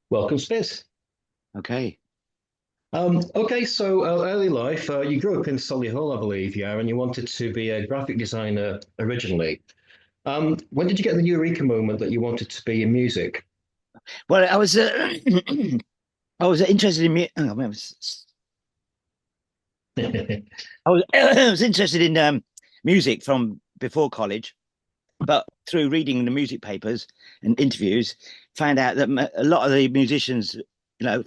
Welcome, Spizz. Okay. Okay, so early life, you grew up in Solihull, I believe, yeah, and you wanted to be a graphic designer originally. When did you get the eureka moment that you wanted to be in music? Well, I was I was interested in I was interested in music from before college, but through reading the music papers and interviews, found out that a lot of the musicians,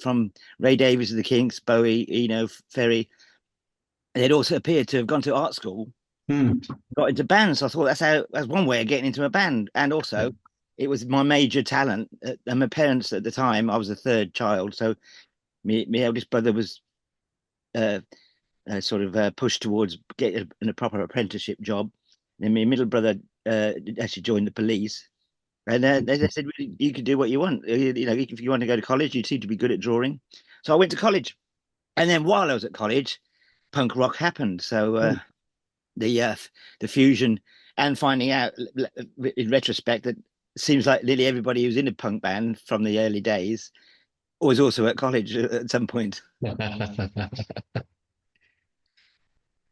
from Ray Davies of the Kinks, Bowie, Ferry, they'd also appeared to have gone to art school, Hmm. got into bands. So I thought that's one way of getting into a band, and also it was my major talent. And my parents at the time, I was the third child, so my eldest brother was uh, sort of pushed towards getting a proper apprenticeship job. And my middle brother actually joined the police. And they said, "Well, you can do what you want. If you want to go to college, you seem to be good at drawing." So I went to college. And then while I was at college, punk rock happened. So the uh, the fusion and finding out in retrospect that it seems like nearly everybody who's in a punk band from the early days was also at college at some point.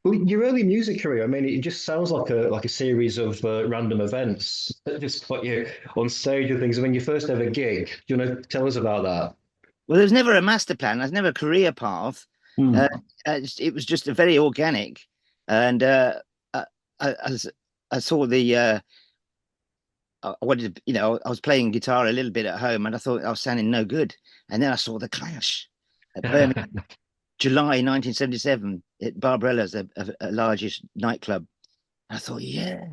Well, your early music career, I mean, it just sounds like a series of random events that just put you on stage and things. When your first ever gig, do you want to tell us about that? Well, there's never a master plan. There's never a career path. Hmm. Uh, it was just a very organic, and I, I, I saw I wanted to, I was playing guitar a little bit at home, and I thought I was sounding no good. And then I saw the Clash at Birmingham, July 1977 at Barbarella's, a largest nightclub. And I thought, yeah.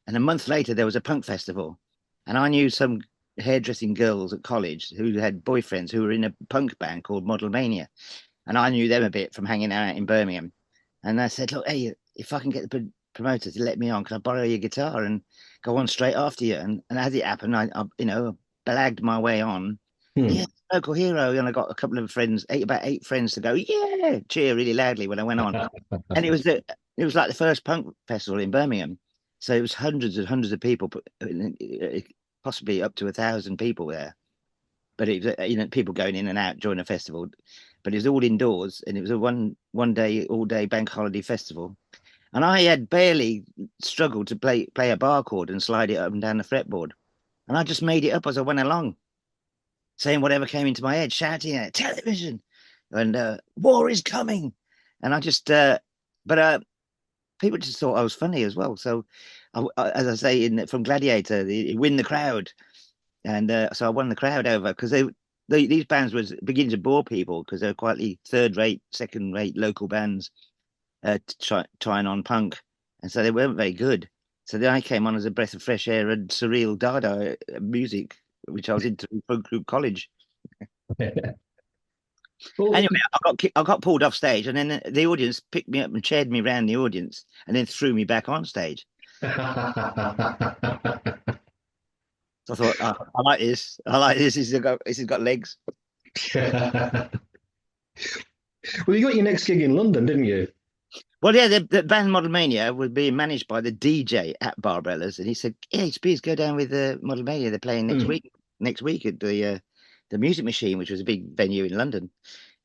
And a month later, there was a punk festival, and I knew some hairdressing girls at college who had boyfriends who were in a punk band called Model Mania, and I knew them a bit from hanging out in Birmingham. And I said, look, hey, if I can get the promoter to let me on, can I borrow your guitar and go on straight after you? And as it happened, I blagged my way on. Yeah, Hmm. local hero. And I got a couple of friends, about eight friends to go, yeah, cheer really loudly when I went on. And it was like the first punk festival in Birmingham. So it was hundreds and hundreds of people, possibly up to 1,000 people there. But it was, people going in and out during the festival. But it was all indoors, and it was a one day, all day bank holiday festival. And I had barely struggled to play a bar chord and slide it up and down the fretboard. And I just made it up as I went along, saying whatever came into my head, shouting at television and war is coming. And I just, but people just thought I was funny as well. So, as I say, from Gladiator, win the crowd. And so I won the crowd over because these bands was beginning to bore people because they're quite third rate, second rate local bands trying on punk. And so they weren't very good. So then I came on as a breath of fresh air and surreal Dada music, which I was into through college. Well, Anyway, I got pulled off stage, and then the audience picked me up and chaired me around the audience, and then threw me back on stage. So I thought, oh, I like this. I like this. This has got legs. well, you got your next gig in London, didn't you? Well, yeah, the band Model Mania was being managed by the DJ at Barbella's, and he said, "Hey, Spears, go down with the Model Mania. They're playing next Hmm. week. Next week at the Music Machine, which was a big venue in London,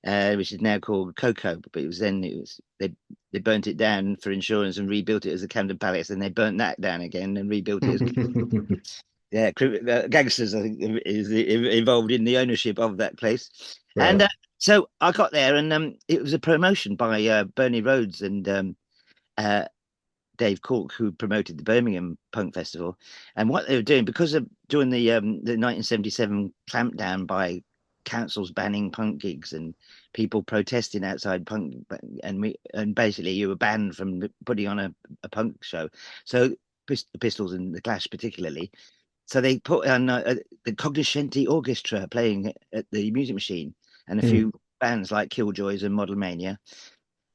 which is now called Coco. But it was they burnt it down for insurance and rebuilt it as the Camden Palace, and they burnt that down again and rebuilt it as yeah, gangsters. I think is involved in the ownership of that place, and Right. so I got there, and it was a promotion by Bernie Rhodes and uh, Dave Cork, who promoted the Birmingham Punk Festival. And what they were doing, because of during the 1977 clampdown by councils banning punk gigs and people protesting outside punk, and basically you were banned from putting on a punk show. So the Pistols and the Clash particularly. So they put on the Cognoscenti Orchestra playing at the Music Machine, and a Hmm. few bands like Killjoys and Model Mania.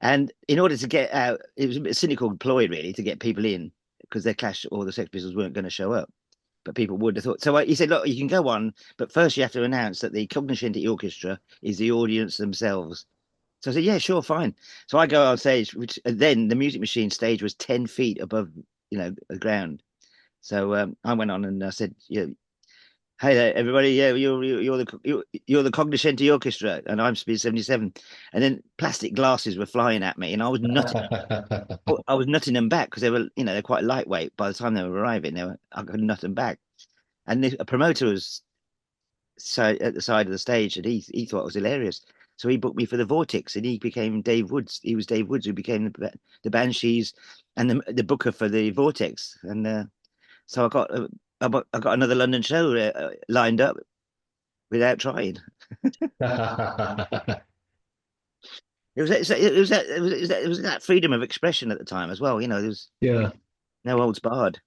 And in order to get out, it was a bit cynical ploy, really, to get people in because their Clash or the Sex Pistols weren't going to show up. But people would have thought. So he said, look, you can go on, but first you have to announce that the Cognoscenti Orchestra is the audience themselves. So I said, yeah, sure, fine. So I go on stage, which then the Music Machine stage was 10 feet above, the ground. So I went on and I said, Hey there, everybody. Yeah, you're the Cognoscenti Orchestra, and I'm Spizz 77. And then plastic glasses were flying at me, and I was nutting them back because they were, they're quite lightweight. By the time they were arriving, I could nut them back. And a promoter was at the side of the stage, and he thought it was hilarious. So he booked me for the Vortex, and he became Dave Woods. He was Dave Woods who became the Banshees and the booker for the Vortex. And so I got another London show lined up without trying. It was that freedom of expression at the time as well. There was Yeah. no holds barred.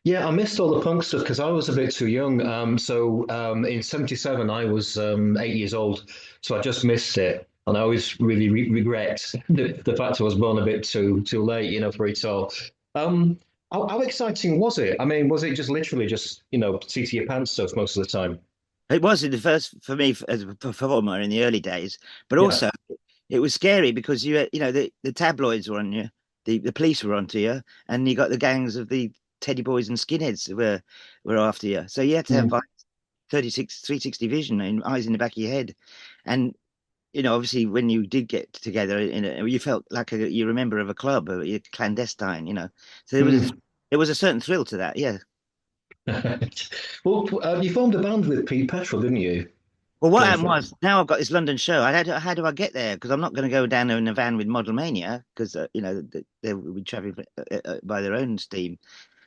Yeah, I missed all the punk stuff because I was a bit too young. So in '77, I was 8 years old, so I just missed it, and I always really regret the fact I was born a bit too late, for it all. Um, how exciting was it? I mean, was it just literally just seat of your pants stuff most of the time? It was in the first for me as a performer in the early days, but Yeah. also it was scary because the tabloids were on you, the police were onto you, and you got the gangs of the Teddy Boys and Skinheads were after you. So you had to have Mm. like 360 vision and eyes in the back of your head, and obviously when you did get together you felt like you were a member of a club, or you're clandestine. So Mm. there was a certain thrill to that, yeah. Well, you formed a band with Pete Petrol, didn't you? Well, what John happened Ford. was now I've got this London show. How do I get there? Because I'm not going to go down there in a van with Model Mania because they will be traveling by their own steam.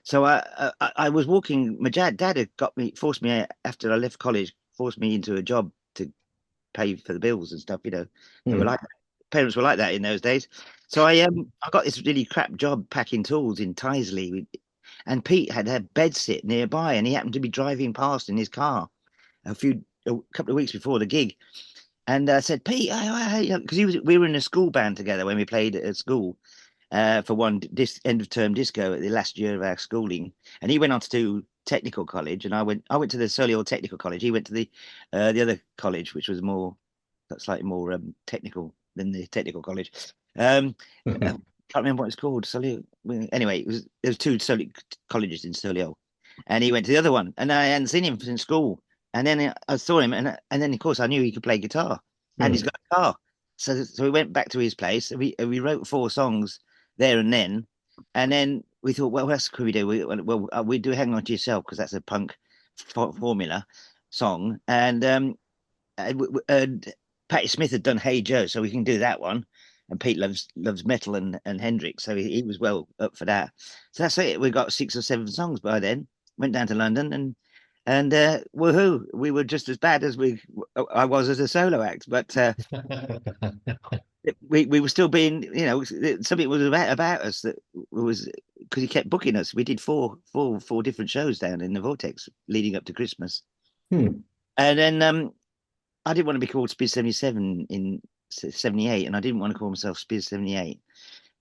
So I was walking. My dad had forced me after I left college, forced me into a job to pay for the bills and stuff. They were Mm. like parents were like that in those days. So I got this really crap job packing tools in Tyseley, and Pete had a bed sit nearby, and he happened to be driving past in his car a couple of weeks before the gig, and I said, Pete, because we were in a school band together when we played at school for one end of term disco at the last year of our schooling, and he went on to do technical college, and I went to the Solihull Technical College. He went to the other college, which was slightly more technical than the technical college. I can't remember what it's called. Solihull. Anyway, there was two colleges in Solihull, and he went to the other one, and I hadn't seen him since school. And then I saw him, and then of course I knew he could play guitar, and he's Mm. got a car. So we went back to his place. We wrote four songs there and then, we thought, well, what else could we do? We do "Hang On to Yourself" because that's a punk formula song, and Patti Smith had done "Hey Joe," so we can do that one. And Pete loves metal and Hendrix, so he was well up for that. So that's it. We got 6 or 7 songs by then. Went down to London and woohoo! We were just as bad as I was as a solo act, but we were still being, something was about us that was because he kept booking us. We did four different shows down in the Vortex leading up to Christmas, Hmm. and then I didn't want to be called Spizz 77 in 78, and I didn't want to call myself Spizz 78.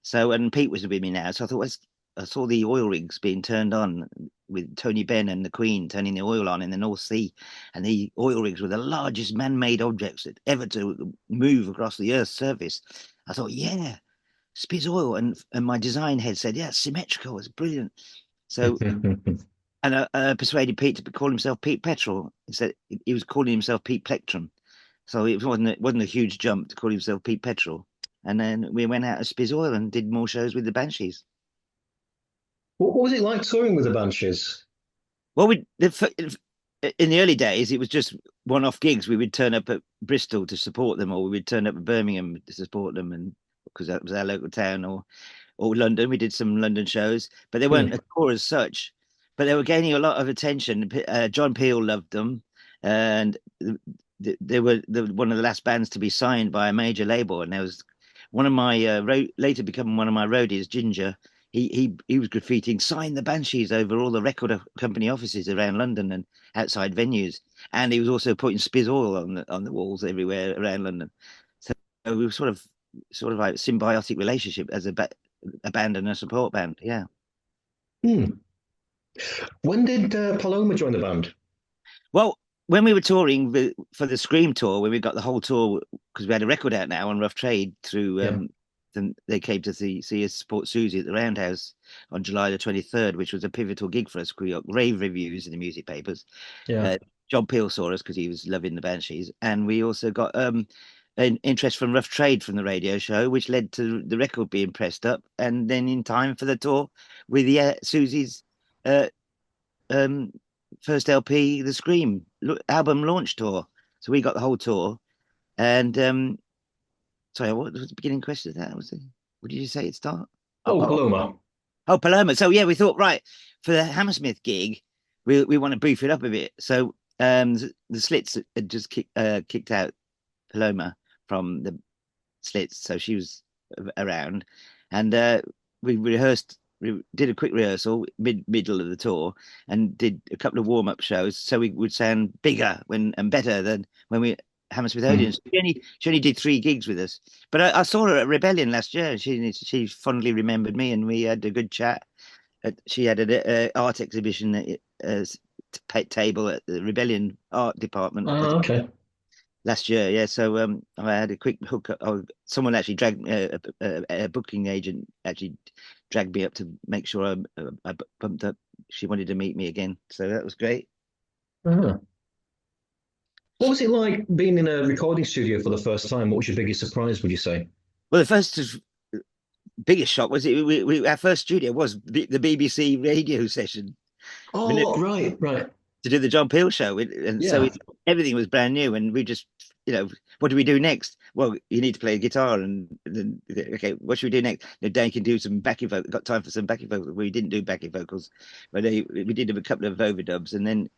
So, and Pete was with me now, so I thought, I saw the oil rigs being turned on with Tony Benn and the Queen turning the oil on in the North Sea, and the oil rigs were the largest man-made objects that ever to move across the Earth's surface. I thought, yeah, Spizzoil, and my design head said, yeah, symmetrical, it's brilliant. So, and I persuaded Pete to call himself Pete Petrol. He said he was calling himself Pete Plectrum, so it wasn't a huge jump to call himself Pete Petrol. And then we went out to Spizzoil and did more shows with the Banshees. What was it like touring with the Banshees? Well, in the early days, it was just one-off gigs. We would turn up at Bristol to support them, or we would turn up at Birmingham to support them, and because that was our local town, or London. We did some London shows, but they weren't Hmm. a tour as such. But they were gaining a lot of attention. John Peel loved them, and they were one of the last bands to be signed by a major label. And there was one of my later becoming one of my roadies, Ginger. He was graffitiing "Sign the Banshees" over all the record company offices around London and outside venues, and he was also putting Spizzoil on the walls everywhere around London. So we were sort of like symbiotic relationship as a band and a support band. Yeah. Hmm. When did Paloma join the band? Well, when we were touring for the Scream tour, when we got the whole tour, because we had a record out now on Rough Trade through Yeah. then they came to see us support Siouxsie at the Roundhouse on July the 23rd, which was a pivotal gig for us. We got rave reviews in the music papers. Yeah. John Peel saw us because he was loving the Banshees, and we also got an interest from Rough Trade from the radio show, which led to the record being pressed up, and then in time for the tour with the Siouxsie's first LP, the Scream album launch tour. So we got the whole tour, and sorry, what was the beginning question of that? What did you say at start? Paloma. Oh, Paloma. So yeah, we thought, right, for the Hammersmith gig, we want to beef it up a bit. So the Slits had just kicked out Paloma from the Slits, so she was around, and we rehearsed. We did a quick rehearsal middle of the tour, and did a couple of warm up shows, so we would sound bigger and better than when we Hammersmith Odeon. She only did 3 gigs with us, but I saw her at Rebellion last year. She fondly remembered me, and we had a good chat. She had an art exhibition table at the Rebellion art department. Oh, okay. Last year, yeah. So I had a quick hookup. Someone actually dragged a booking agent actually dragged me up to make sure I bumped up. She wanted to meet me again, so that was great. Uh-huh. What was it like being in a recording studio for the first time? What was your biggest surprise, would you say? Well, the first biggest shock was our first studio was the BBC radio session. Oh, right. To do the John Peel show, and so everything was brand new, and we just, what do we do next? Well, you need to play a guitar, and then okay, what should we do next? Dan can do some backing vocals. Got time for some backing vocals? We didn't do backing vocals, but we did a couple of overdubs, and then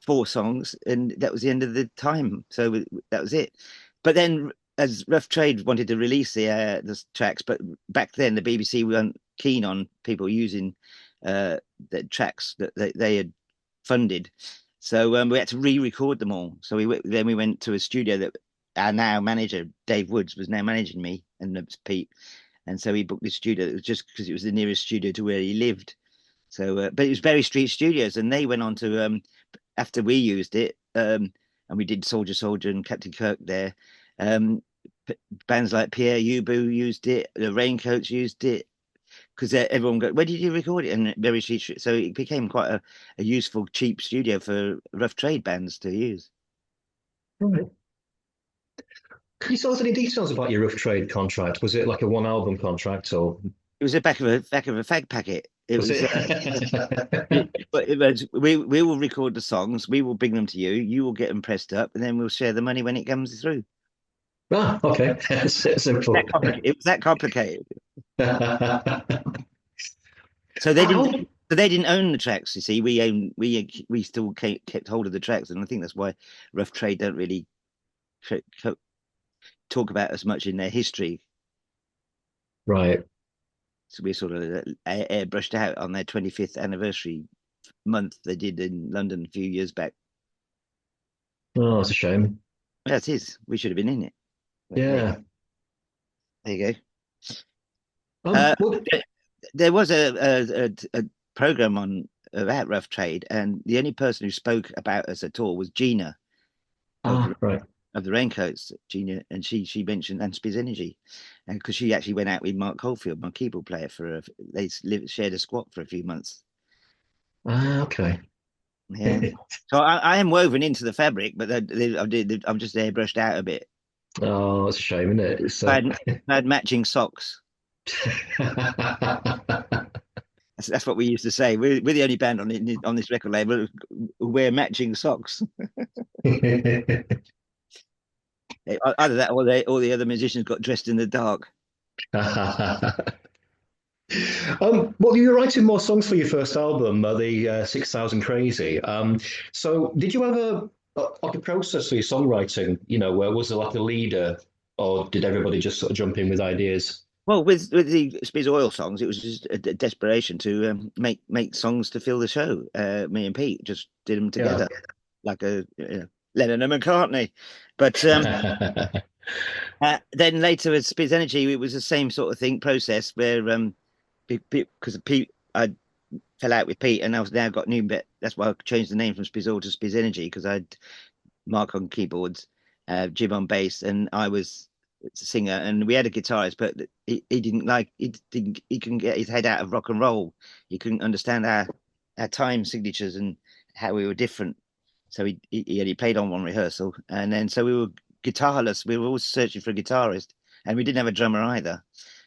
4 songs, and that was the end of the time. So that was it. But then, as Rough Trade wanted to release the tracks, but back then the BBC weren't keen on people using the tracks that they had funded, so we had to re-record them all. So we went to a studio that our now manager Dave Woods was now managing me, and it was Pete, and so he booked this studio. It was just because it was the nearest studio to where he lived. So but it was Berry Street Studios, and they went on to after we used it, and we did Soldier and Captain Kirk there. Bands like Pierre Ubu used it, the Raincoats used it, because everyone go, where did you record it? And Berry Street. So it became quite a useful, cheap studio for Rough Trade bands to use. Right. Can you tell us any details about your Rough Trade contract? Was it like a 1-album contract, or? It was the back of a fag packet. It was. It was. We will record the songs. We will bring them to you. You will get them pressed up, and then we'll share the money when it comes through. Ah, okay. Simple. It was that complicated. So they didn't. So they didn't own the tracks. You see, we still kept hold of the tracks, and I think that's why Rough Trade don't really talk about as much in their history. Right. So we sort of airbrushed out on their 25th anniversary month they did in London a few years back. Oh, that's a shame. That is. We should have been in it. But yeah. There you go. There was a program on about Rough Trade, and the only person who spoke about us at all was Gina. Right. Of the Raincoats, Gina, and she mentioned, and Spizzenergi, and because she actually went out with Mark Caulfield, my keyboard player, they shared a squat for a few months. Okay. Yeah. So I am woven into the fabric, but I'm just airbrushed out a bit. Oh, it's a shame, isn't it? I had matching socks. That's what we used to say. We're the only band on this record label who wear matching socks. Either that, or all the other musicians got dressed in the dark. Well, you were writing more songs for your first album, the 6,000 Crazy. So did you have a process for your songwriting? Where was there like a leader, or did everybody just sort of jump in with ideas? Well, with the Spizzoil songs, it was just a desperation to make songs to fill the show. Me and Pete just did them together, like a Lennon and McCartney. But then later with Spizzenergi, it was the same sort of process where because Pete, I fell out with Pete, and I was now got new bit. That's why I changed the name from Spizzoil to Spizzenergi, because I had Mark on keyboards, Jim on bass, and I was singer, and we had a guitarist, but he didn't like he couldn't get his head out of rock and roll. He couldn't understand our time signatures and how we were different. So he only played on one rehearsal, and then so we were guitarless. We were always searching for a guitarist, and we didn't have a drummer either.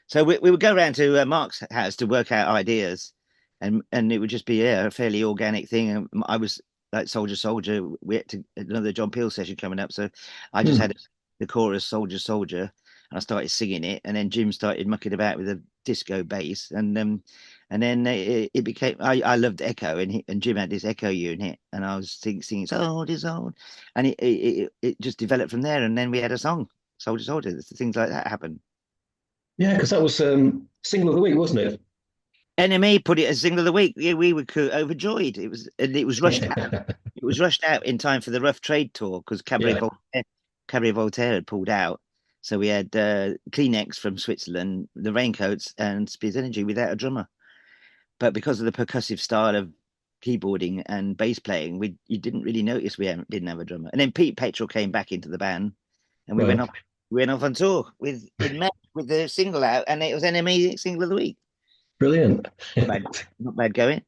So we would go around to Mark's house to work out ideas, and it would just be a fairly organic thing. And I was like Soldier Soldier. We had another John Peel session coming up, so I just had the chorus Soldier Soldier, and I started singing it, and then Jim started mucking about with a disco bass, and then it became I loved Echo, and Jim had this Echo unit, and I was singing Soldier Soldier, and it just developed from there, and then we had a song Soldier Soldier. Things like that happened. Yeah, because that was single of the week, wasn't it? NME put it as single of the week. Yeah, we were overjoyed. It was rushed out. It was rushed out in time for the Rough Trade tour because Cabaret Voltaire had pulled out. So we had Kleenex from Switzerland, the Raincoats, and Spizzenergi without a drummer. But because of the percussive style of keyboarding and bass playing, you didn't really notice we didn't have a drummer. And then Pete Petrel came back into the band, and we went off on tour with the single out, and it was NME single of the week. Brilliant. Not bad going.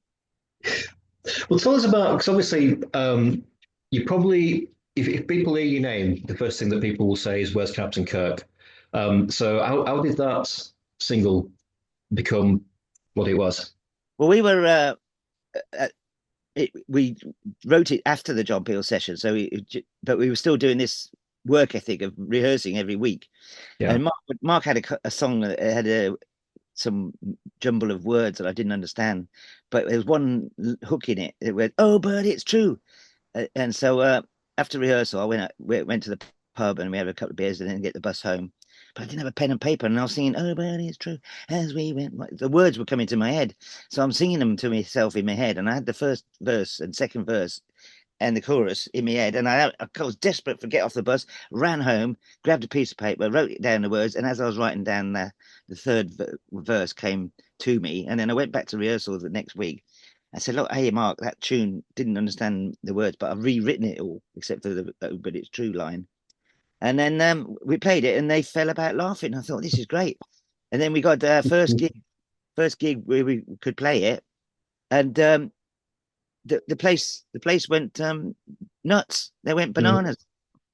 Well, tell us about, because obviously you probably, if people hear your name, the first thing that people will say is, "Where's Captain Kirk?" So how did that single become what it was? Well, we wrote it after the John Peel session, but we were still doing this work ethic of rehearsing every week. Yeah. And Mark had a song that had some jumble of words that I didn't understand, but there was one hook in it. It went, "Oh, but it's true," and so after rehearsal, I went to the pub and we had a couple of beers and then get the bus home. But I didn't have a pen and paper, and I was singing, "Oh, but it's true." As we went, the words were coming to my head, so I'm singing them to myself in my head, and I had the first verse and second verse and the chorus in my head, and I was desperate to get off the bus, ran home, grabbed a piece of paper, wrote it down the words, and as I was writing down the third verse came to me, and then I went back to rehearsal the next week. I said, "Look, hey Mark, that tune didn't understand the words, but I've rewritten it all except for the but it's true line." And then we played it, and they fell about laughing. I thought, this is great. And then we got our first gig where we could play it, and the place went nuts. They went bananas,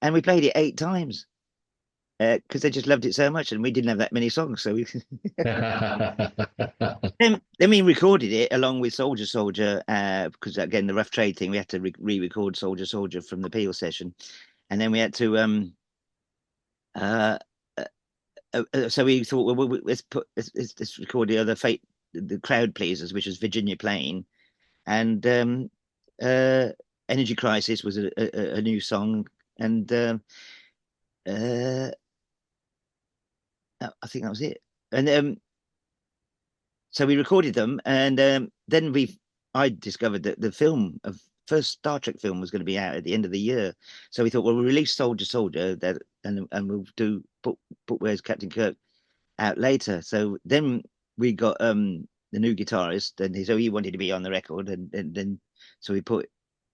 and we played it 8 times because they just loved it so much, and we didn't have that many songs, so we then we recorded it along with Soldier Soldier because again the Rough Trade thing, we had to re-record Soldier Soldier from the Peel session, and then we had to so we thought, well, let's record the other the crowd pleasers, which was Virginia Plain. And Energy Crisis was a new song, and I think that was it. And so we recorded them, and then I discovered that the first Star Trek film was going to be out at the end of the year. So we thought, well, we'll release Soldier Soldier, and we'll do put Where's Captain Kirk out later. So then we got the new guitarist, and so he wanted to be on the record, and then so we put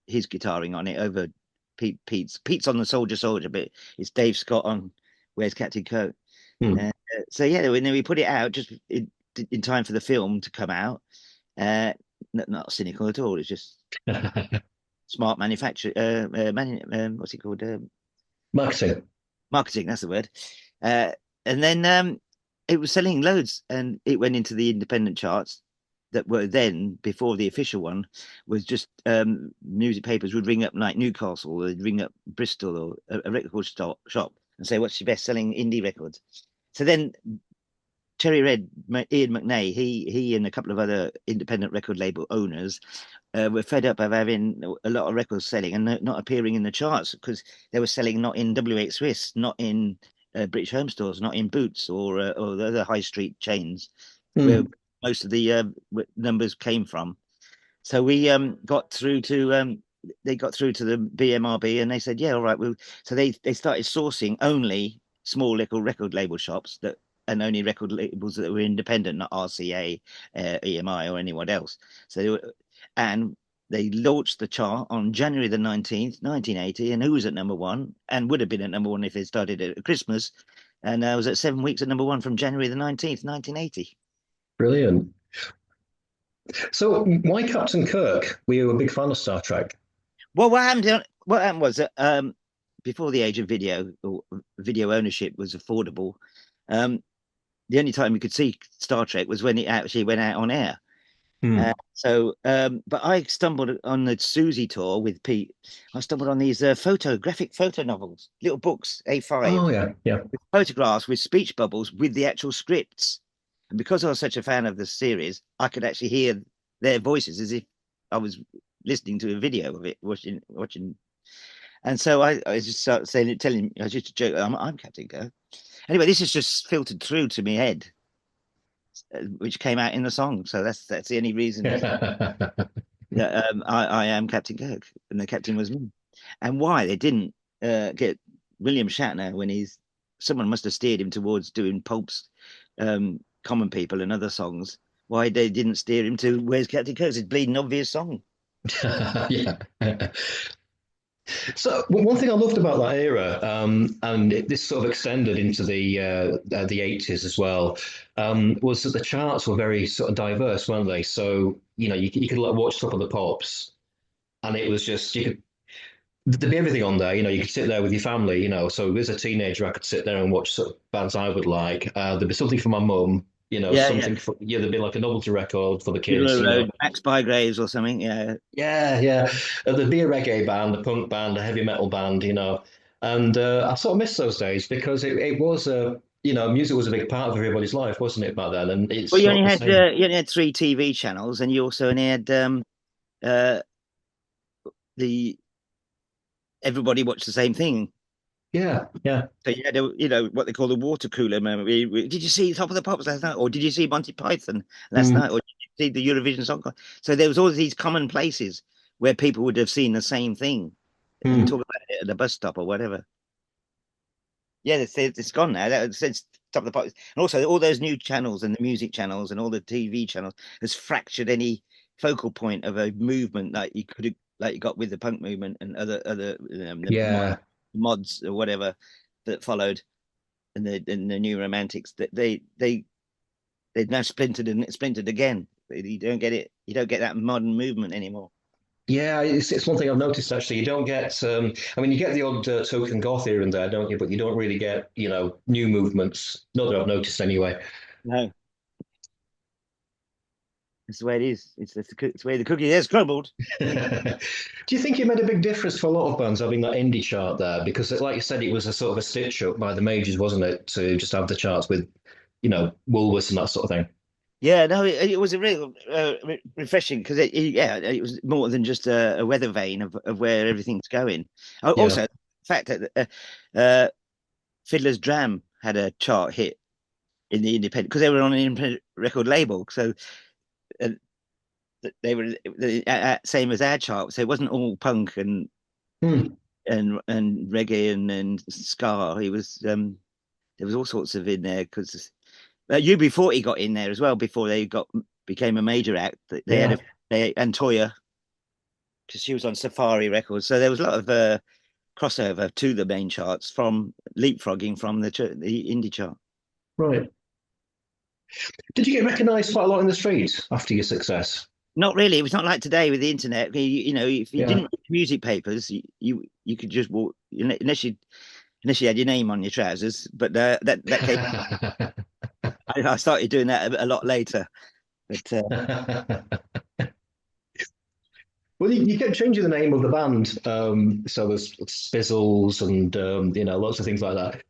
his guitaring on it over Pete's on the Soldier Soldier, but it's Dave Scott on Where's Captain Kirk. So yeah, then we put it out just in time for the film to come out. Not cynical at all. It's just smart manufacture. What's it called? Marketing. That's the word. And then it was selling loads, and it went into the independent charts that were then, before the official one, was just music papers would ring up like Newcastle, or they'd ring up Bristol or a record shop and say, "What's your best selling indie records?" So then Cherry Red, Ian McNay, he and a couple of other independent record label owners were fed up of having a lot of records selling and not appearing in the charts because they were selling not in W8 Swiss, not in British home stores, not in Boots or the other high street chains where most of the numbers came from. So we got through to they got through to the BMRB, and they said, "Yeah, all right." So they started sourcing only small little record label shops and only record labels that were independent, not RCA, EMI, or anyone else. So they launched the chart on January the 19th, 1980, and who was at number 1 and would have been at number 1 if it started at Christmas? and I was at 7 weeks at number one from January the 19th, 1980. Brilliant. So why Captain Kirk? Were you a big fan of Star Trek? Well, what happened was that before the age of video or video ownership was affordable, um, the only time you could see Star Trek was when it actually went out on air. Hmm. But I stumbled on the Siouxsie tour with Pete. I stumbled on these graphic photo novels, little books, A5, Oh yeah, yeah. with photographs with speech bubbles with the actual scripts. And because I was such a fan of the series, I could actually hear their voices as if I was listening to a video of it, watching. And so I just started saying, telling him, I was just a joke, I'm Captain Kirk. Anyway, this is just filtered through to my head, which came out in the song. So that's the only reason that I am Captain Kirk, and the captain was me. And why they didn't get William Shatner when someone must have steered him towards doing Pulp's Common People and other songs. Why they didn't steer him to Where's Captain Kirk? It's a bleeding obvious song. Yeah. So one thing I loved about that era, this sort of extended into the 80s as well, was that the charts were very sort of diverse, weren't they? So you could like watch Top of the Pops, and it was just there'd be everything on there. You could sit there with your family. So as a teenager, I could sit there and watch sort of bands I would like. There'd be something for my mum. Something for there'd be like a novelty record for the kids. Max Bygraves or something. Yeah. Yeah. There'd be a reggae band, a punk band, a heavy metal band. And I sort of miss those days because it was music was a big part of everybody's life, wasn't it, back then? And it's Well, you not only the had same. 3 TV channels, and you also only had the everybody watched the same thing. Yeah. So you had what they call the water cooler moment. Did you see Top of the Pops last night, or did you see Monty Python last night, or did you see the Eurovision Song Contest? So there was all these common places where people would have seen the same thing and talk about it at the bus stop or whatever. Yeah, it's gone now. Since Top of the Pops, and also all those new channels and the music channels and all the TV channels has fractured any focal point of a movement that you could have, like you got with the punk movement and other Yeah. mods or whatever that followed, and the new romantics, that they've now splintered again. You don't get it. You don't get that modern movement anymore. Yeah, it's one thing I've noticed actually. You don't get, you get the odd token goth here and there, don't you? But you don't really get, new movements. Not that I've noticed anyway. No, it's the way it is. It's the way the cookie has crumbled. Do you think it made a big difference for a lot of bands having that indie chart there? Because, like you said, it was a sort of a stitch up by the majors, wasn't it, to just have the charts with, Woolworths and that sort of thing. Yeah, no, it was a real refreshing because it was more than just a weather vane of where everything's going. Also, the fact that Fiddler's Dram had a chart hit in the independent because they were on an independent record label, so they were same as our chart. So it wasn't all punk and reggae and ska. It was there was all sorts of in there because. UB40 got in there as well before they became a major act. They had and Toya, because she was on Safari Records. So there was a lot of crossover to the main charts from leapfrogging from the indie chart. Right. Did you get recognised quite a lot in the streets after your success? Not really. It was not like today with the internet. If you didn't read music papers, you could just walk unless you had your name on your trousers. But that came. I started doing that a lot later. But well, you kept changing the name of the band. So there's Spizzles and lots of things like that.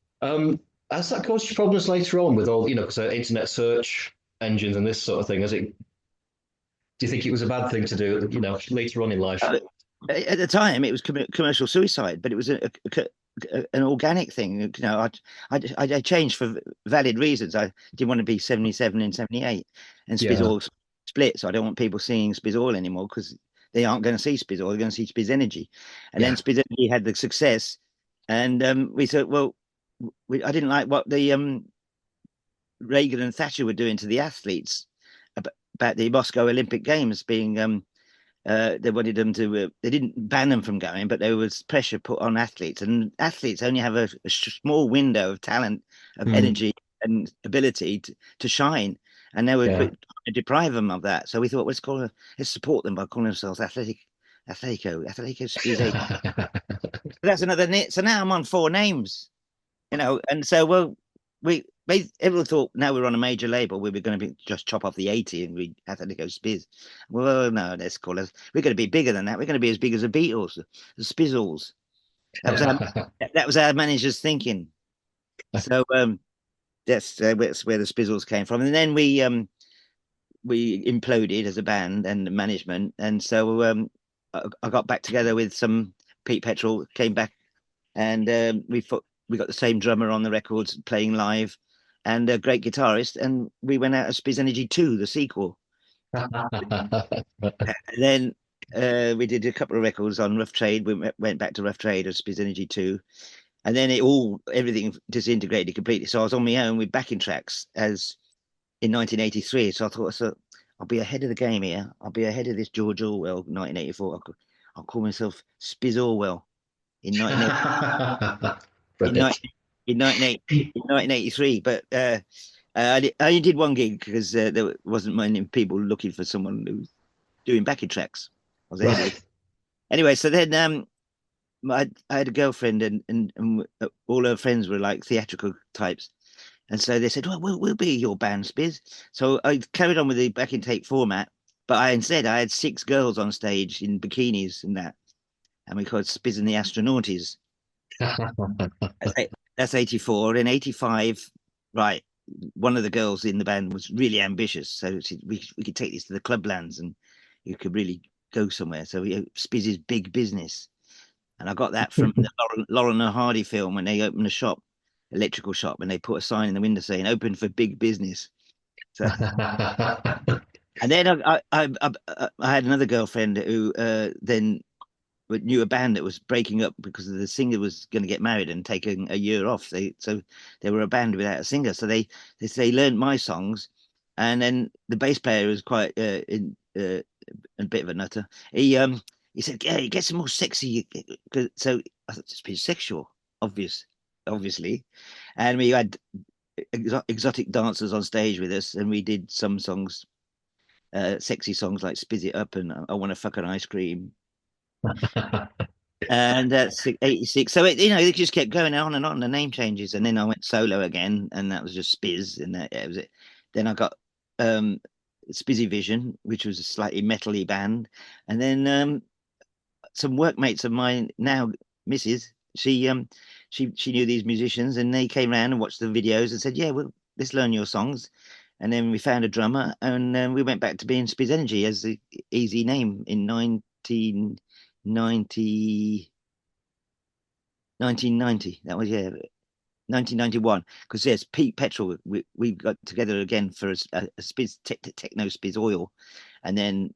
Has that caused you problems later on with all because internet search engines and this sort of thing? Do you think it was a bad thing to do later on in life? At the time, it was commercial suicide, but it was an organic thing. I changed for valid reasons. I didn't want to be 77 and 78, and Spizzoil split, so I don't want people seeing Spizzoil anymore because they aren't going to see Spizzoil. They're going to see Spizzenergi, and then Spizzenergi had the success, and we thought, well, I didn't like what the Reagan and Thatcher were doing to the athletes about the Moscow Olympic Games being they wanted them to. They didn't ban them from going, but there was pressure put on athletes, and athletes only have a small window of talent, of Mm, energy, and ability to shine, and they were yeah. trying to deprive them of that. So we thought, let's support them by calling themselves Athletico Spizz. That's another nit. So now I'm on four names, and so everyone thought now we're on a major label, we were going to be just chop off the 80 and we Athletico Spizz. Well, no, let's call us. We're going to be bigger than that. We're going to be as big as the Beatles, the Spizzles. That was our manager's thinking. So that's where the Spizzles came from, and then we imploded as a band and management, and so I got back together with some Pete Petrol, came back, and we got the same drummer on the records playing live, and a great guitarist, and we went out as Spizzenergi 2, the sequel. And then we did a couple of records on Rough Trade. We went back to Rough Trade as Spizzenergi 2, and then everything disintegrated completely. So I was on my own with backing tracks as in 1983. So I thought, I'll be ahead of the game here. I'll be ahead of this George Orwell 1984. I'll call myself Spizzoil in 1983. But I only did one gig because there wasn't many people looking for someone who was doing backing tracks. I was ahead of it. Anyway, so then I had a girlfriend, and all her friends were like theatrical types. And so they said, well, we'll be your band, Spizz. So I carried on with the backing tape format, but I had 6 girls on stage in bikinis and that. And we called Spizz and the Astronauties. That's 84. In 85, right, one of the girls in the band was really ambitious. So we could take this to the clublands and you could really go somewhere. So Spizz's Big Business. And I got that from the Laurel and Hardy film when they opened a shop, electrical shop, and they put a sign in the window saying "Open for big business." So, and then I had another girlfriend who then knew a band that was breaking up because the singer was going to get married and taking a year off. So they were a band without a singer. So they learned my songs, and then the bass player was quite a bit of a nutter. He said, "Yeah, get some more sexy." So I thought it's been sexual, obviously, and we had exotic dancers on stage with us, and we did some songs, sexy songs like "Spizz It Up" and "I Want to Fuck an Ice Cream," and that's 86. So it just kept going on and on. The name changes, and then I went solo again, and that was just Spizz, and that was it. Then I got Spizzy Vision, which was a slightly metally band, and then some workmates of mine, now Mrs. She knew these musicians, and they came around and watched the videos and said, "Yeah, well, let's learn your songs." And then we found a drummer, and then we went back to being Spizzenergi as the easy name in 1990. That was 1991. Because yes, Pete Petrol, we got together again for a Spizz techno Spizzoil, and then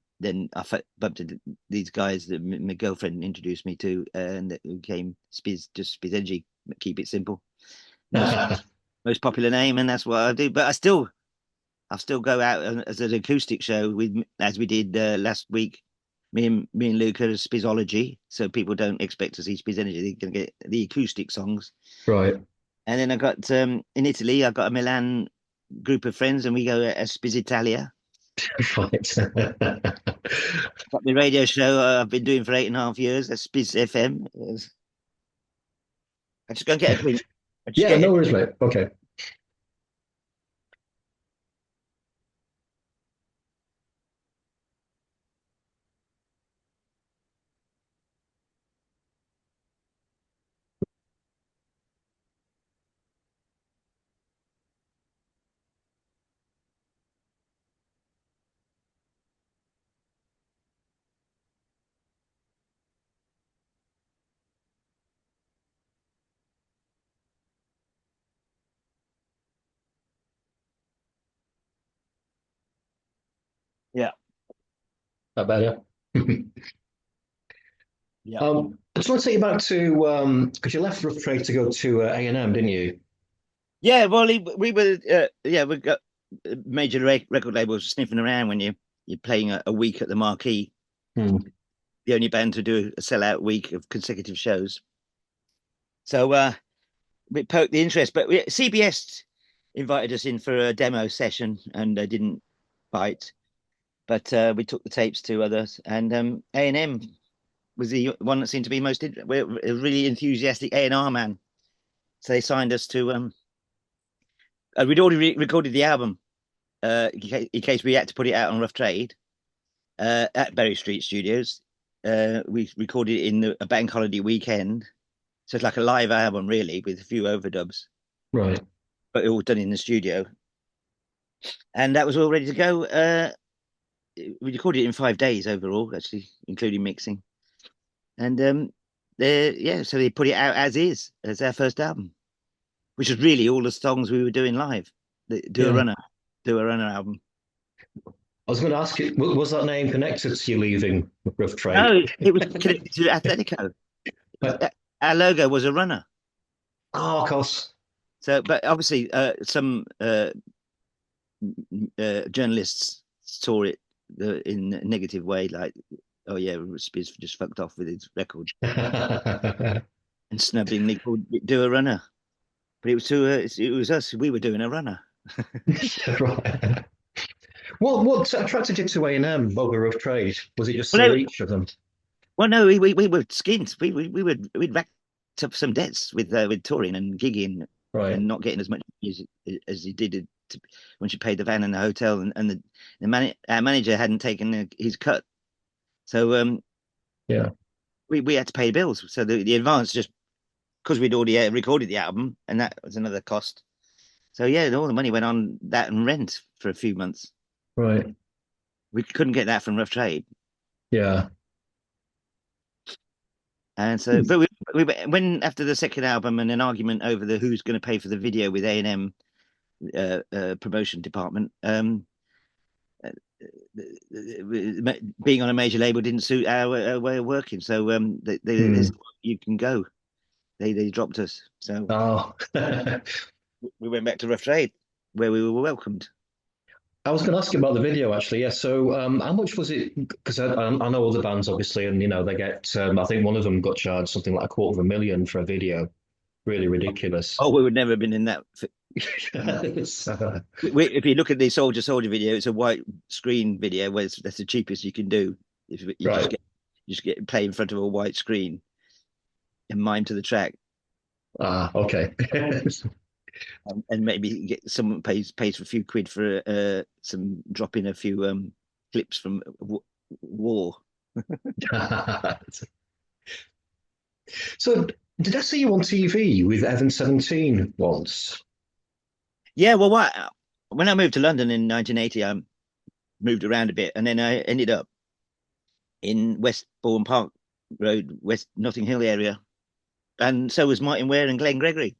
I bumped into these guys that my girlfriend introduced me to, and that became Spizz, just Spizzenergi, keep it simple. Most popular name, and that's what I do. But I still go out as an acoustic show as we did last week. Me and Luke are Spizzology, so people don't expect to see Spizzenergi. They can get the acoustic songs, right? And then I got in Italy. I got a Milan group of friends, and we go as Spizzitalia. Right. Got the radio show I've been doing for 8.5 years. That's Spizz FM. I just go and get a drink. Yeah, no worries, mate. Okay. Yeah. That better? Yeah. I just want to take you back to because you left Rough Trade to go to A&M, didn't you? Yeah. Well, we were. We got major record labels sniffing around when you're playing a week at the Marquee. Hmm. The only band to do a sellout week of consecutive shows. So we poked the interest, but CBS invited us in for a demo session, and they didn't bite. But we took the tapes to others, and A&M was the one that seemed to be most we're a really enthusiastic A&R man. So they signed us to. We'd already recorded the album in case we had to put it out on Rough Trade at Berry Street Studios. We recorded it in a bank holiday weekend, so it's like a live album, really, with a few overdubs. Right. But all done in the studio, and that was all ready to go. We recorded it in 5 days overall, actually, including mixing. And so they put it out as is, as our first album, which was really all the songs we were doing live. Do a runner album. I was going to ask you, was that name connected to you leaving Rough Trade? No, it was connected to Athletico. Our logo was a runner. Oh, of course. So, but obviously, some journalists saw it in a negative way, like, oh yeah, Spizz just fucked off with his record, and snubbingly called "Do a Runner," but it was us. We were doing a runner. Right. What attracted you to A&M over Rough Trade? Was it just the reach of them? Well, no, we were skint. We'd racked up some debts with touring and gigging, right, and not getting as much as he did when she paid the van and the hotel, and our manager hadn't taken his cut, so yeah, we had to pay bills. So the advance, just because we'd already recorded the album, and that was another cost. So yeah, all the money went on that and rent for a few months. Right. We couldn't get that from Rough Trade. Yeah. And so, but we when after the second album and an argument over who's going to pay for the video with A&M promotion department, being on a major label didn't suit our way of working. So you can go. They dropped us. So we went back to Rough Trade, where we were welcomed. I was going to ask you about the video, actually. Yeah. So, how much was it? Because I know all the bands, obviously, and they get. I think one of them got charged something like $250,000 for a video. Really ridiculous. Oh, we would never have been in that. If you look at the Soldier video, it's a white screen video, where that's the cheapest you can do. If you just get play in front of a white screen and mime to the track. Okay. And maybe get someone pays for a few quid for some drop in a few clips from war. So, did I see you on TV with Evan 17 once? Yeah, well, when I moved to London in 1980, I moved around a bit, and then I ended up in Westbourne Park Road, West Notting Hill area, and so was Martin Ware and Glenn Gregory.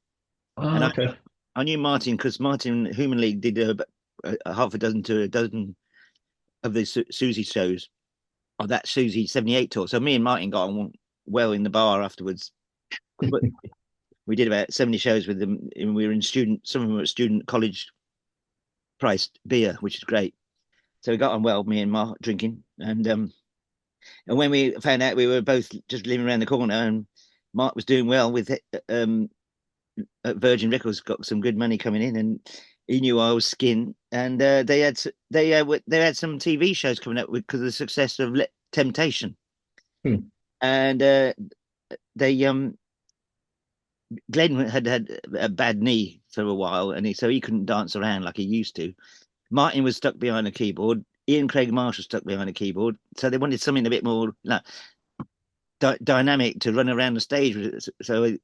And okay. I knew Martin because Martin Human League did a half a dozen to a dozen of the Siouxsie shows, or that Siouxsie 78 tour. So me and Martin got on well in the bar afterwards. But we did about 70 shows with them, and we were in some of them were student college priced beer, which is great. So we got on well, me and Mark, drinking. And when we found out we were both just living around the corner, and Mark was doing well with Virgin Records, got some good money coming in, and he knew I was skin, and they had some TV shows coming up because of the success of Temptation, and Glenn had a bad knee for a while, and so he couldn't dance around like he used to. Martin was stuck behind a keyboard. Ian Craig Marshall stuck behind a keyboard, so they wanted something a bit more like dynamic to run around the stage with. So,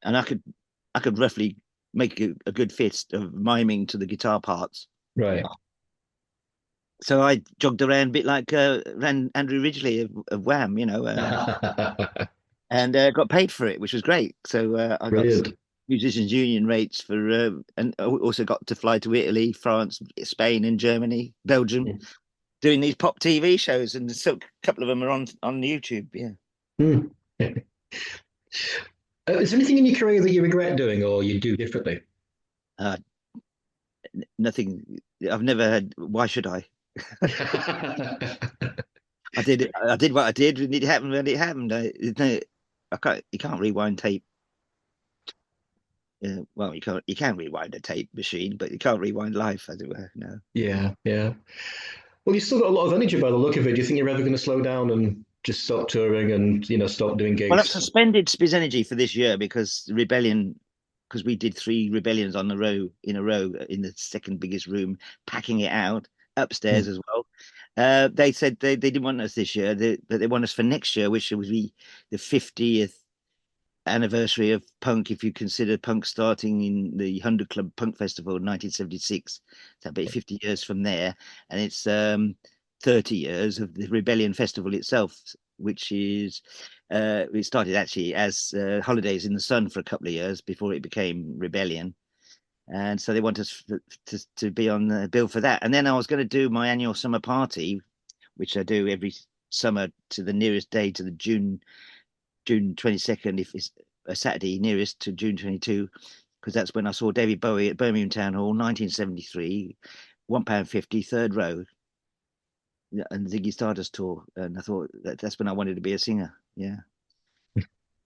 and I could roughly make a good fist of miming to the guitar parts. Right. So I jogged around a bit like Andrew Ridgeley of Wham, and got paid for it, which was great. So I got Musicians Union rates for, and also got to fly to Italy, France, Spain, and Germany, Belgium, doing these pop TV shows, and so a couple of them are on YouTube. Yeah. Is there anything in your career that you regret doing or you do differently? Nothing. I've never had. Why should I? I did what I did, and it happened when it happened. I can't. You can't rewind tape. Well, you can't. You can rewind a tape machine, but you can't rewind life, as it were. No. Yeah, yeah. Well, you still got a lot of energy by the look of it. Do you think you're ever going to slow down and just stop touring and stop doing Well, I've gigs? suspended Spizzenergi for this year because Rebellion, because we did 3 rebellions on the row in a row in the second biggest room, packing it out upstairs Hmm. as well. They said they didn't want us this year, but they want us for next year, which would be the 50th anniversary of punk. If you consider punk starting in the 100 Club Punk Festival in 1976, that'd be 50 years from there, and it's 30 years of the Rebellion Festival itself, which is it started actually as Holidays in the Sun for a couple of years before it became Rebellion. And so they want us to be on the bill for that. And then I was going to do my annual summer party, which I do every summer to the nearest day to the June 22nd, if it's a Saturday nearest to June 22, because that's when I saw David Bowie at Birmingham Town Hall, 1973, £1.50, third row, and Ziggy Stardust tour. And I thought that's when I wanted to be a singer. Yeah.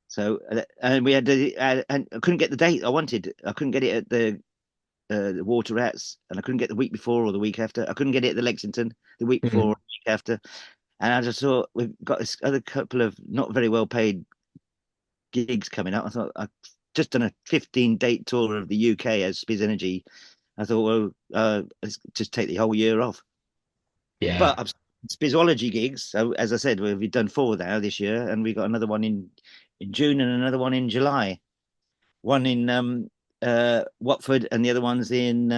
So, and we had and I couldn't get the date I wanted. I couldn't get it at the Water Rats, and I couldn't get the week before or the week after. I couldn't get it at the Lexington the week before or Hmm. the week after. And I just thought we've got this other couple of not very well paid gigs coming up. I thought I've just done a 15-date tour of the UK as Spizzenergi. I thought, well, let's just take the whole year off. Yeah. But I've Spizzology gigs. So as I said, we've done 4 now this year, and we got another one in June and another one in July. One in Watford, and the other one's in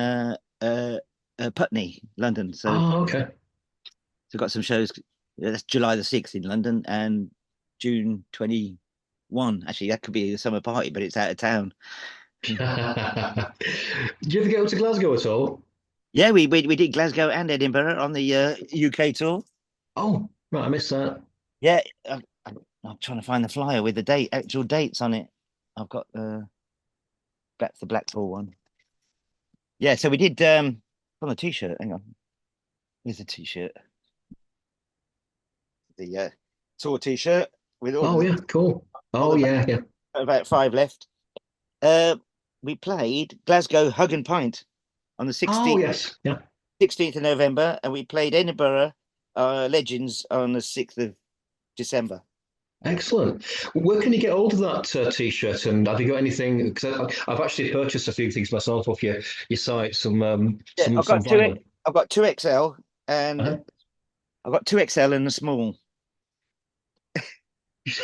Putney, London. So Oh, okay. we've got some shows. That's July the 6th in London and June 21. Actually, that could be the summer party, but it's out of town. Did you ever get up to Glasgow at all? Yeah, we did Glasgow and Edinburgh on the UK tour. Oh, right, I missed that. Yeah, I'm trying to find the flyer with the actual dates on it. I've got that's the Blackpool one. Yeah, so we did on the t-shirt. Hang on, here's the t-shirt. The tour t-shirt with all Oh, the yeah, cool. all Oh, the yeah, yeah. about 5 left. We played Glasgow Hug and Pint on the Oh, 16th yes, yeah. 16th of November, and we played Edinburgh Legends on the 6th of December. Excellent. Where can you get hold of that t-shirt? And have you got anything? Because I've actually purchased a few things myself off your site. Yeah, Some vinyl. I've got 2XL, and Uh-huh. I've got 2XL and a small.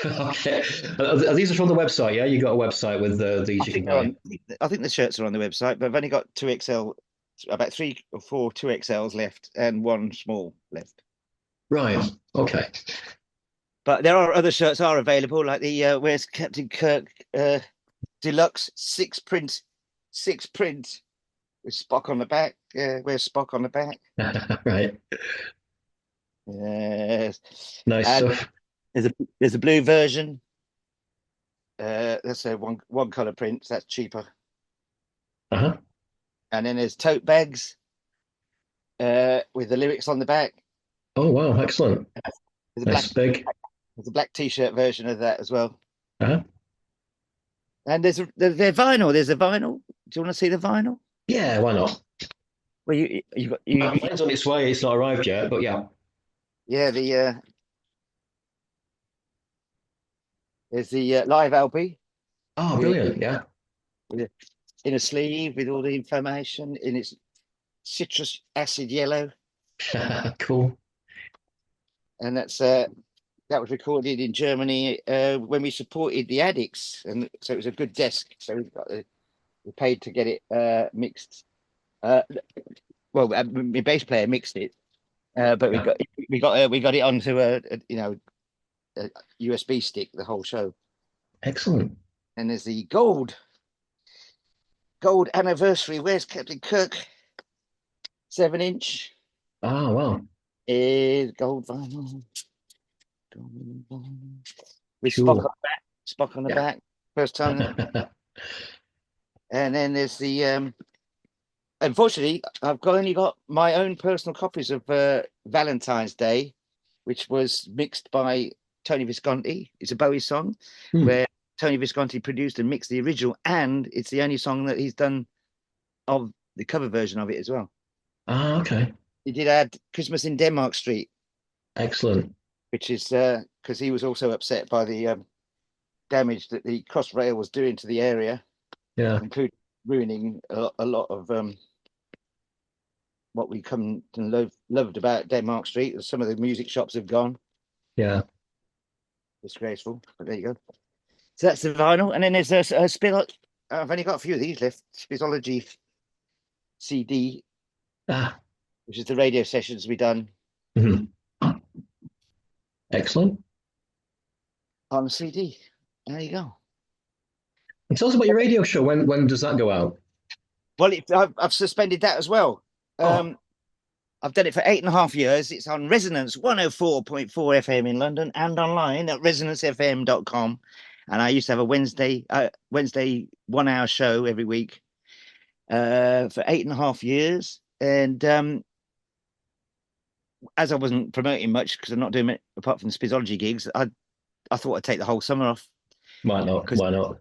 Okay. These are from the website, yeah? You got a website with I these you can think they're buy. on. I think the shirts are on the website, but I've only got 2XL, about 3 or 4 2XLs left, and one small left. Right. Okay. But there are other shirts are available, like the Where's Captain Kirk Deluxe 6 print with Spock on the back. Where's Spock on the back? Right. Yes. Nice And stuff. there's a blue version. That's a one color print. So that's cheaper. Uh-huh. And then there's tote bags with the lyrics on the back. Oh, wow. Excellent. There's a black Nice big. there's a black t-shirt version of that as well. Uh-huh. And there's vinyl. There's a vinyl. Do you want to see the vinyl? Yeah, why not? Well, you got you Mine's on its way. It's not arrived yet, but yeah. yeah there's the live LP Oh, with, brilliant. Yeah. with in a sleeve with all the information in its citrus acid yellow, Cool. and that was recorded in Germany when we supported the Addicts, and so it was a good desk. So we paid to get it mixed. Well, my bass player mixed it, but Yeah. we got it onto a USB stick the whole show. Excellent. And there's the gold anniversary. Where's Captain Kirk 7-inch Oh, wow. is gold vinyl. Gold vinyl. With Cool. Spock on the Yeah. back. First time. And then there's the unfortunately I've only got my own personal copies of Valentine's Day which was mixed by Tony Visconti. It's a Bowie song Hmm. where Tony Visconti produced and mixed the original, and it's the only song that he's done of the cover version of it as well. Ah, okay. He did add Christmas in Denmark Street, Excellent. which is because he was also upset by the damage that the Crossrail was doing to the area, Yeah. including ruining a lot of what we come to loved about Denmark Street. Some of the music shops have gone. Yeah. Disgraceful, but there you go. So that's the vinyl, and then there's a spill. I've only got a few of these left. Spizzenergi CD, Ah. which is the radio sessions we done Mhm. Excellent. on CD. There you go. And tell us about your radio show. When does that go out? Well, I've suspended that as well. Oh. I've done it for 8.5 years. It's on Resonance 104.4 FM in London and online at resonancefm.com. And I used to have a Wednesday 1 hour show every week for 8.5 years. And as I wasn't promoting much because I'm not doing it apart from the Spizzenergi gigs, I thought I'd take the whole summer off. Why not? Why not?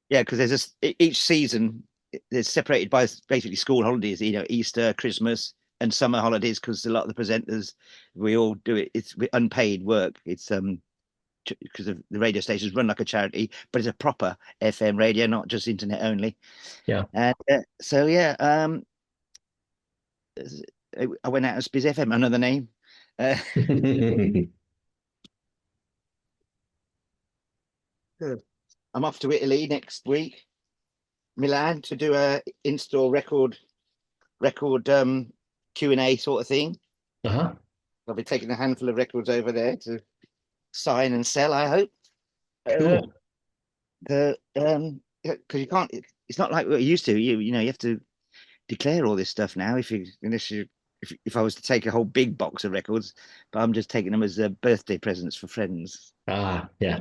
Yeah, because there's each season they're separated by basically school holidays, Easter, Christmas, and summer holidays, because a lot of the presenters, we all do it. It's unpaid work. It's because the radio stations run like a charity, but it's a proper FM radio, not just internet only. Yeah. And so yeah, I went out as Spizz FM, another name. I'm off to Italy next week, Milan, to do a in-store record Q&A sort of thing. Uh-huh. I'll be taking a handful of records over there to sign and sell, I hope. Cool. Because you can't. It's not like what you used to. You have to declare all this stuff now. If I was to take a whole big box of records, but I'm just taking them as birthday presents for friends. Ah, yeah.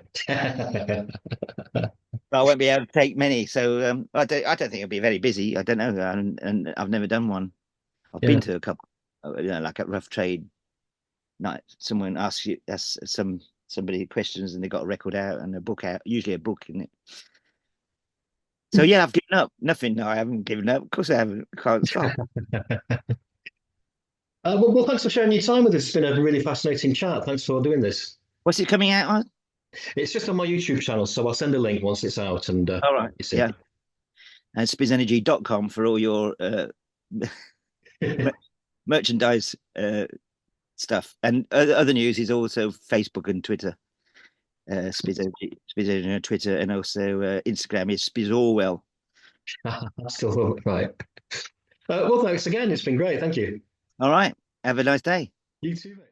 But I won't be able to take many, so I don't think it'll be very busy. I don't know, and I've never done one. I've been to a couple, like at Rough Trade night. Someone asks somebody questions, and they got a record out and a book out, usually a book in it. So yeah, I've given up. Nothing. No, I haven't given up. Of course I haven't. I can't stop. Well, thanks for sharing your time with us. It's been a really fascinating chat. Thanks for doing this. What's it coming out on? It's just on my YouTube channel, so I'll send a link once it's out. And all right, yeah. And spizzenergi.com for all your merchandise stuff. And other news is also Facebook and Twitter. Spizzenergi on Twitter, and also Instagram is Spizzoil. Still right. Well, thanks again. It's been great. Thank you. All right. Have a nice day. You too, mate.